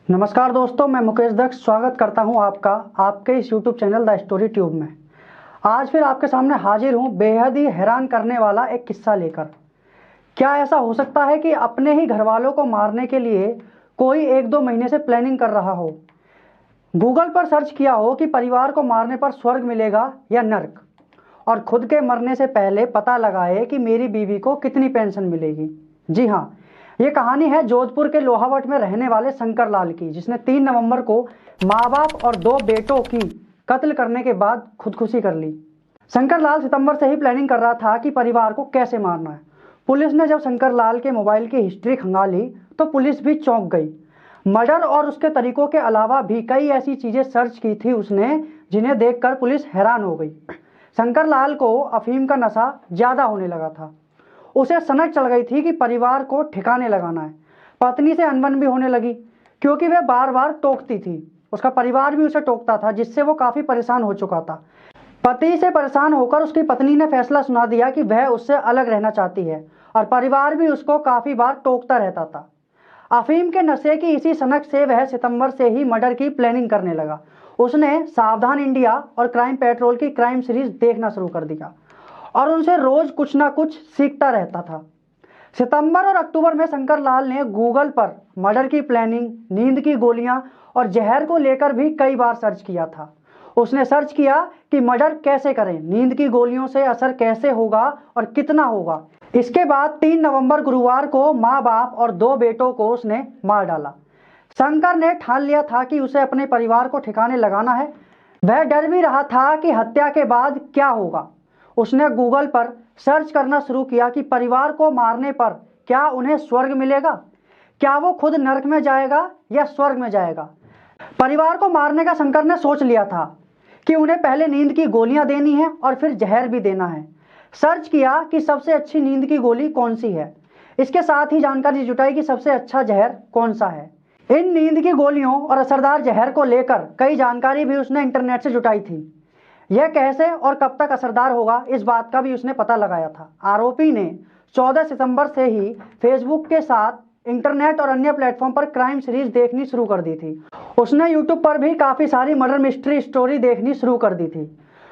नमस्कार दोस्तों, मैं मुकेश दक्ष स्वागत करता हूं आपका आपके इस YouTube channel the story tube में। आज फिर आपके सामने हाजिर हूं बेहद ही हैरान करने वाला एक किस्सा लेकर। क्या ऐसा हो सकता है कि अपने ही घर वालों को मारने के लिए कोई 1-2 महीने से प्लानिंग कर रहा हो, गूगल पर सर्च किया हो कि परिवार को मारने पर स्वर्ग मिलेगा या नर्क, और खुद के मरने से पहले पता लगाए कि मेरी बीवी को कितनी पेंशन मिलेगी। जी हाँ, ये कहानी है जोधपुर के लोहावट में रहने वाले शंकर लाल की, जिसने 3 नवंबर को माँ बाप और 2 बेटों की कत्ल करने के बाद खुदकुशी कर ली। शंकर लाल सितंबर से ही प्लानिंग कर रहा था कि परिवार को कैसे मारना है। पुलिस ने जब शंकर लाल के मोबाइल की हिस्ट्री खंगाली तो पुलिस भी चौंक गई। मर्डर और उसके तरीकों के अलावा भी कई ऐसी चीजें सर्च की थी उसने, जिन्हें देखकर पुलिस हैरान हो गई। शंकर लाल को अफीम का नशा ज्यादा होने लगा था। उसे सनक चल गई थी कि परिवार को ठिकाने लगाना है। पत्नी से अनबन भी होने लगी क्योंकि वह बार बार टोकती थी। उसका परिवार भी उसे टोकता था, जिससे वो काफी परेशान हो चुका था। पति से परेशान होकर उसकी पत्नी ने फैसला सुना दिया कि वह उससे अलग रहना चाहती है, और परिवार भी उसको काफी बार टोकता रहता था। अफीम के नशे की इसी सनक से वह सितंबर से ही मर्डर की प्लानिंग करने लगा। उसने सावधान इंडिया और क्राइम पेट्रोल की क्राइम सीरीज देखना शुरू कर दिया और उनसे रोज कुछ ना कुछ सीखता रहता था। सितंबर और अक्टूबर में शंकर लाल ने गूगल पर मर्डर की प्लानिंग, नींद की गोलियां और जहर को लेकर भी कई बार सर्च किया था। उसने सर्च किया कि मर्डर कैसे करें, नींद की गोलियों से असर कैसे होगा और कितना होगा। इसके बाद 3 नवंबर गुरुवार को माँ बाप और 2 बेटों को उसने मार डाला। शंकर ने ठान लिया था कि उसे अपने परिवार को ठिकाने लगाना है। वह डर भी रहा था कि हत्या के बाद क्या होगा। उसने गूगल पर सर्च करना शुरू किया कि परिवार को मारने पर क्या उन्हें स्वर्ग मिलेगा, क्या वो खुद नरक में जाएगा या स्वर्ग में जाएगा। परिवार को मारने का शंकर ने सोच लिया था कि उन्हें पहले नींद की गोलियां देनी है और फिर जहर भी देना है। सर्च किया कि सबसे अच्छी नींद की गोली कौन सी है। इसके साथ ही जानकारी जुटाई कि सबसे अच्छा जहर कौन सा है। इन नींद की गोलियों और असरदार जहर को लेकर कई जानकारी भी उसने इंटरनेट से जुटाई थी। यह कैसे और कब तक असरदार होगा, इस बात का भी उसने पता लगाया था। आरोपी ने 14 सितंबर से ही फेसबुक के साथ इंटरनेट और अन्य प्लेटफॉर्म पर क्राइम सीरीज देखनी शुरू कर दी थी। उसने यूट्यूब पर भी काफी सारी मर्डर मिस्ट्री स्टोरी देखनी शुरू कर दी थी।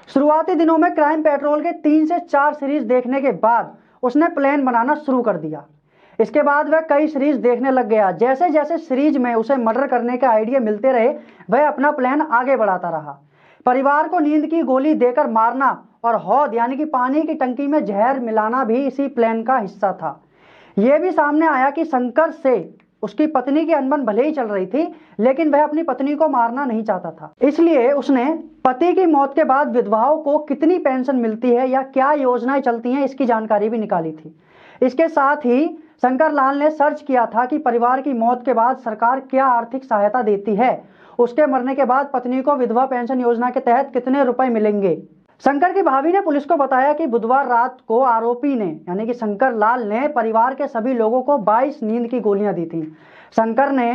शुरुआती दिनों में क्राइम पेट्रोल के 3 से 4 सीरीज देखने के बाद उसने प्लान बनाना शुरू कर दिया। इसके बाद वह कई सीरीज देखने लग गया। जैसे जैसे सीरीज में उसे मर्डर करने के आइडिया मिलते रहे, वह अपना प्लान आगे बढ़ाता रहा। परिवार को नींद की गोली देकर मारना और हौद यानी कि पानी की टंकी में जहर मिलाना भी इसी प्लान का हिस्सा था। यह भी सामने आया कि शंकर से उसकी पत्नी की अनबन भले ही चल रही थी, लेकिन वह अपनी पत्नी को मारना नहीं चाहता था। इसलिए उसने पति की मौत के बाद विधवाओं को कितनी पेंशन मिलती है या क्या योजनाएं चलती हैं, इसकी जानकारी भी निकाली थी। इसके साथ ही शंकर लाल ने सर्च किया था कि परिवार की मौत के बाद सरकार क्या आर्थिक सहायता देती है, उसके मरने के बाद पत्नी को विधवा पेंशन योजना के तहत कितने रुपए मिलेंगे। शंकर की भाभी ने पुलिस को बताया कि बुधवार रात को आरोपी ने यानी कि शंकर लाल ने परिवार के सभी लोगों को 22 नींद की गोलियां दी थी। शंकर ने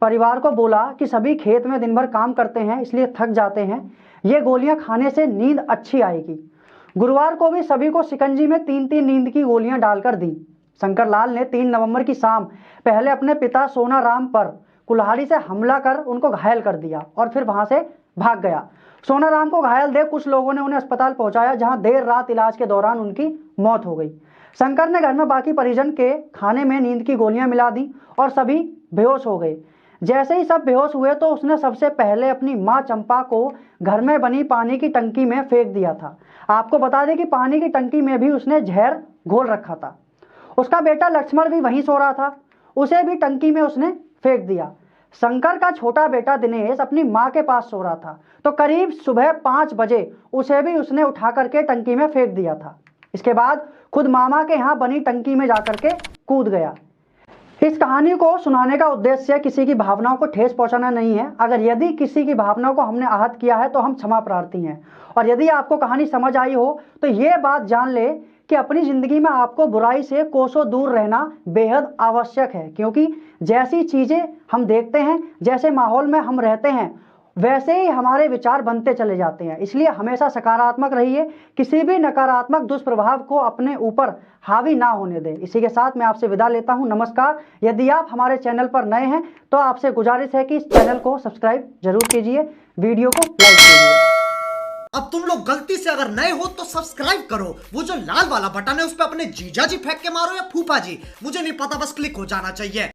परिवार को बोला कि सभी खेत में दिन भर काम करते हैं, इसलिए थक जाते हैं, ये गोलियां खाने से नींद अच्छी आएगी। गुरुवार को भी सभी को शिकंजी में 3-3 नींद की गोलियां डालकर दी। शंकर लाल ने 3 नवंबर की शाम पहले अपने पिता सोनाराम पर कुल्हाड़ी से हमला कर उनको घायल कर दिया और फिर वहां से भाग गया। सोनाराम को घायल देख कुछ लोगों ने उन्हें अस्पताल पहुंचाया, जहां देर रात इलाज के दौरान उनकी मौत हो गई। शंकर ने घर में बाकी परिजन के खाने में नींद की गोलियां मिला दी और सभी बेहोश हो गए। जैसे ही सब बेहोश हुए तो उसने सबसे पहले अपनी मां चंपा को घर में बनी पानी की टंकी में फेंक दिया था। आपको बता दें कि पानी की टंकी में भी उसने जहर घोल रखा था। उसका बेटा लक्ष्मण भी वहीं सो रहा था, उसे भी टंकी में उसने फेंक दिया। शंकर का छोटा बेटा दिनेश अपनी मां के पास सो रहा था, तो करीब सुबह 5 बजे उसे भी उसने उठा करके टंकी में फेंक दिया था। इसके बाद खुद मामा के यहाँ बनी टंकी में जाकर के कूद गया। इस कहानी को सुनाने का उद्देश्य किसी की भावनाओं को ठेस पहुंचाना नहीं है। अगर यदि किसी की भावनाओं को हमने आहत किया है तो हम क्षमा प्रार्थी हैं। और यदि आपको कहानी समझ आई हो तो ये बात जान ले कि अपनी जिंदगी में आपको बुराई से कोसों दूर रहना बेहद आवश्यक है, क्योंकि जैसी चीजें हम देखते हैं, जैसे माहौल में हम रहते हैं, वैसे ही हमारे विचार बनते चले जाते हैं। इसलिए हमेशा सकारात्मक रहिए, किसी भी नकारात्मक दुष्प्रभाव को अपने ऊपर हावी ना होने दें। इसी के साथ मैं आपसे विदा लेता हूं। नमस्कार। यदि आप हमारे चैनल पर नए हैं तो आपसे गुजारिश है कि इस चैनल को सब्सक्राइब जरूर कीजिए, वीडियो को लाइक कीजिए। अब तुम लोग गलती से अगर नए हो तो सब्सक्राइब करो, वो जो लाल वाला बटन है उस पर अपने जीजा जी फेंक के मारो या फूफा जी, मुझे नहीं पता, बस क्लिक हो जाना चाहिए।